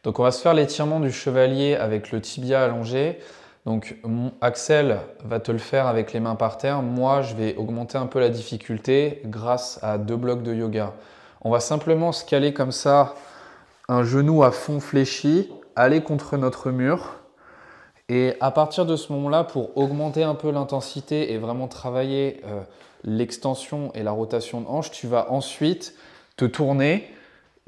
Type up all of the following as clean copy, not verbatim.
Donc on va se faire l'étirement du chevalier avec le tibia allongé. Donc Axel va te le faire avec les mains par terre. Moi, je vais augmenter un peu la difficulté grâce à 2 blocs de yoga. On va simplement se caler comme ça, un genou à fond fléchi, aller contre notre mur. Et à partir de ce moment-là, pour augmenter un peu l'intensité et vraiment travailler l'extension et la rotation de hanche, tu vas ensuite te tourner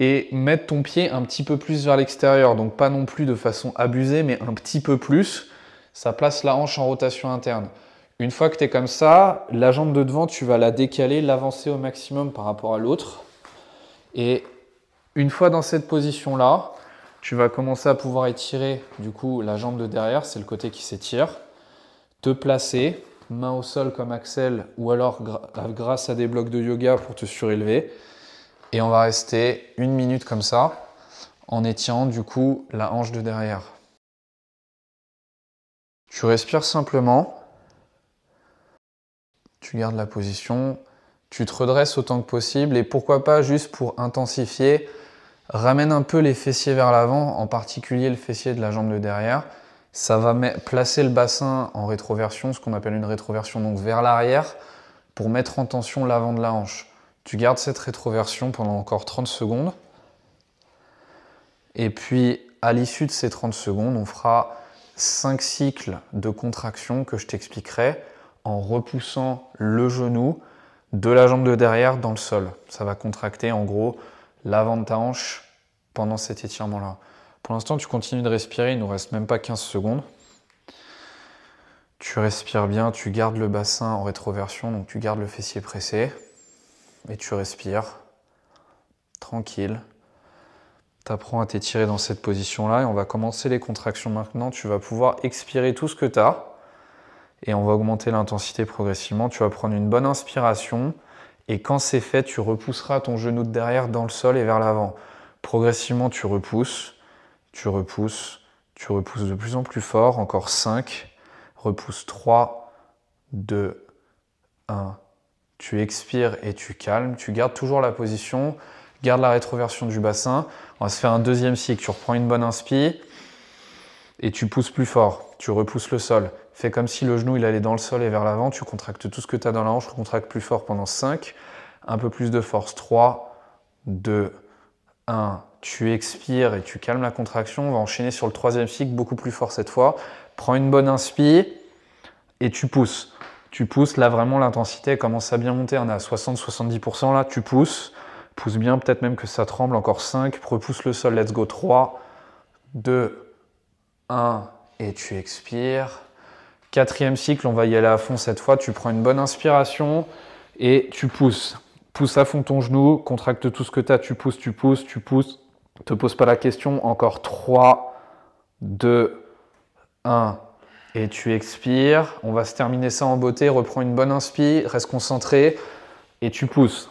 et mettre ton pied un petit peu plus vers l'extérieur. Donc pas non plus de façon abusée, mais un petit peu plus. Ça place la hanche en rotation interne. Une fois que tu es comme ça, la jambe de devant, tu vas la décaler, l'avancer au maximum par rapport à l'autre. Et une fois dans cette position-là, tu vas commencer à pouvoir étirer du coup la jambe de derrière, c'est le côté qui s'étire. Te placer, main au sol comme Axel, ou alors grâce à des blocs de yoga pour te surélever. Et on va rester 1 minute comme ça, en étirant du coup la hanche de derrière. Tu respires simplement, tu gardes la position, tu te redresses autant que possible et pourquoi pas juste pour intensifier, ramène un peu les fessiers vers l'avant, en particulier le fessier de la jambe de derrière. Ça va placer le bassin en rétroversion, ce qu'on appelle une rétroversion, donc vers l'arrière, pour mettre en tension l'avant de la hanche. Tu gardes cette rétroversion pendant encore 30 secondes. Et puis, à l'issue de ces 30 secondes, on fera 5 cycles de contraction que je t'expliquerai en repoussant le genou de la jambe de derrière dans le sol. Ça va contracter en gros l'avant de ta hanche pendant cet étirement-là. Pour l'instant, tu continues de respirer, il ne nous reste même pas 15 secondes. Tu respires bien, tu gardes le bassin en rétroversion, donc tu gardes le fessier pressé et tu respires tranquille. Tu apprends à t'étirer dans cette position-là et on va commencer les contractions maintenant. Tu vas pouvoir expirer tout ce que tu as et on va augmenter l'intensité progressivement. Tu vas prendre une bonne inspiration et quand c'est fait, tu repousseras ton genou de derrière dans le sol et vers l'avant. Progressivement, tu repousses, tu repousses, tu repousses de plus en plus fort. Encore 5, repousse 3, 2, 1. Tu expires et tu calmes. Tu gardes toujours la position. Garde la rétroversion du bassin. On va se faire un deuxième cycle. Tu reprends une bonne inspi et tu pousses plus fort. Tu repousses le sol. Fais comme si le genou il allait dans le sol et vers l'avant. Tu contractes tout ce que tu as dans la hanche. Contracte plus fort pendant 5. Un peu plus de force. 3, 2, 1. Tu expires et tu calmes la contraction. On va enchaîner sur le troisième cycle, beaucoup plus fort cette fois. Prends une bonne inspi et tu pousses. Tu pousses. Là, vraiment, l'intensité commence à bien monter. On est à 60-70% là. Tu pousses. Pousse bien, peut-être même que ça tremble. Encore 5. Repousse le sol. Let's go. 3, 2, 1. Et tu expires. Quatrième cycle, on va y aller à fond cette fois. Tu prends une bonne inspiration et tu pousses. Pousse à fond ton genou. Contracte tout ce que tu as. Tu pousses, tu pousses, tu pousses. Ne te pose pas la question. Encore 3, 2, 1. Et tu expires. On va se terminer ça en beauté. Reprends une bonne inspi. Reste concentré. Et tu pousses.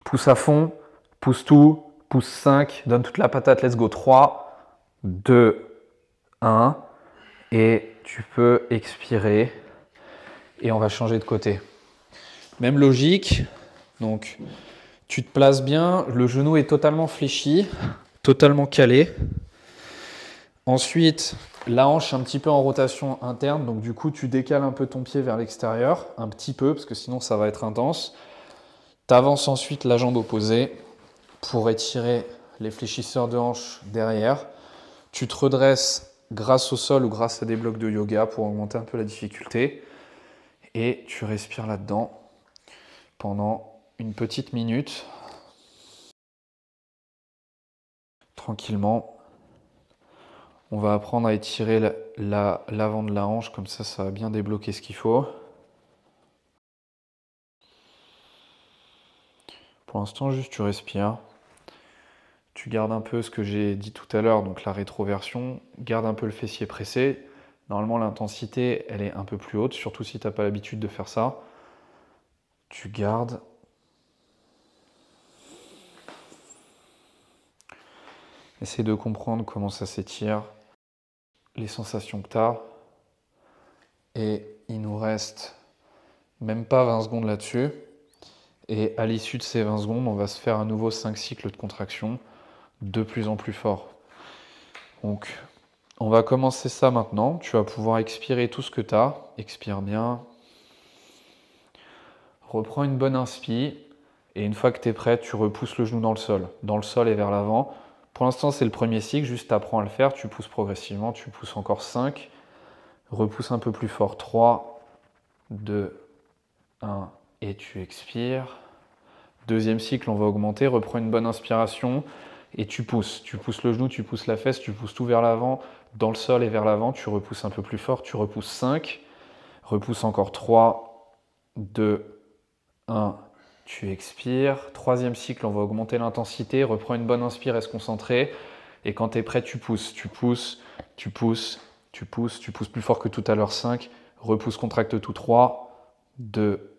Pousse à fond, pousse tout, pousse 5, donne toute la patate, let's go. 3, 2, 1. Et tu peux expirer. Et on va changer de côté. Même logique. Donc, tu te places bien. Le genou est totalement fléchi, totalement calé. Ensuite, la hanche un petit peu en rotation interne. Donc, du coup, tu décales un peu ton pied vers l'extérieur. Un petit peu, parce que sinon, ça va être intense. Tu avances ensuite la jambe opposée pour étirer les fléchisseurs de hanche derrière. Tu te redresses grâce au sol ou grâce à des blocs de yoga pour augmenter un peu la difficulté. Et tu respires là-dedans pendant une petite minute. Tranquillement. On va apprendre à étirer l'avant de la hanche, comme ça va bien débloquer ce qu'il faut. Pour l'instant, juste tu respires. Tu gardes un peu ce que j'ai dit tout à l'heure, donc la rétroversion. Garde un peu le fessier pressé. Normalement, l'intensité, elle est un peu plus haute, surtout si tu n'as pas l'habitude de faire ça. Tu gardes. Essaie de comprendre comment ça s'étire, les sensations que tu as. Et il nous reste même pas 20 secondes là-dessus. Et à l'issue de ces 20 secondes, on va se faire à nouveau 5 cycles de contraction de plus en plus fort. Donc, on va commencer ça maintenant. Tu vas pouvoir expirer tout ce que tu as. Expire bien. Reprends une bonne inspi. Et une fois que tu es prêt, tu repousses le genou dans le sol et vers l'avant. Pour l'instant, c'est le premier cycle, juste tu apprends à le faire, tu pousses progressivement, tu pousses encore 5. Repousse un peu plus fort. 3, 2, 1, et tu expires. Deuxième cycle, on va augmenter. Reprends une bonne inspiration et tu pousses. Tu pousses le genou, tu pousses la fesse, tu pousses tout vers l'avant, dans le sol et vers l'avant. Tu repousses un peu plus fort, tu repousses 5. Repousse encore 3, 2, 1. Tu expires. Troisième cycle, on va augmenter l'intensité. Reprends une bonne inspire, reste concentré. Et quand tu es prêt, tu pousses. Tu pousses, tu pousses, tu pousses. Tu pousses plus fort que tout à l'heure. 5. Repousse, contracte tout. 3, 2,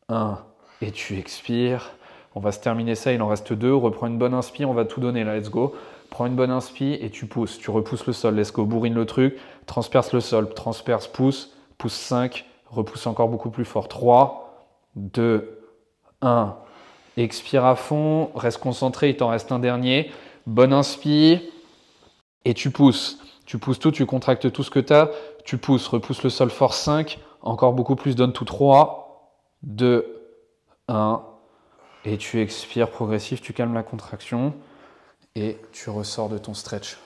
1. Et tu expires. On va se terminer ça, il en reste 2. Reprends une bonne inspi, on va tout donner là, let's go. Prends une bonne inspi et tu pousses. Tu repousses le sol, let's go. Bourrine le truc. Transperce le sol, transperce, pousse. Pousse 5. Repousse encore beaucoup plus fort. 3, 2, 1. Expire à fond. Reste concentré, il t'en reste un dernier. Bonne inspi. Et tu pousses. Tu pousses tout, tu contractes tout ce que tu as. Tu pousses, repousse le sol fort. 5. Encore beaucoup plus, donne tout. 3, 2, 1. Et tu expires progressif, tu calmes la contraction et tu ressors de ton stretch.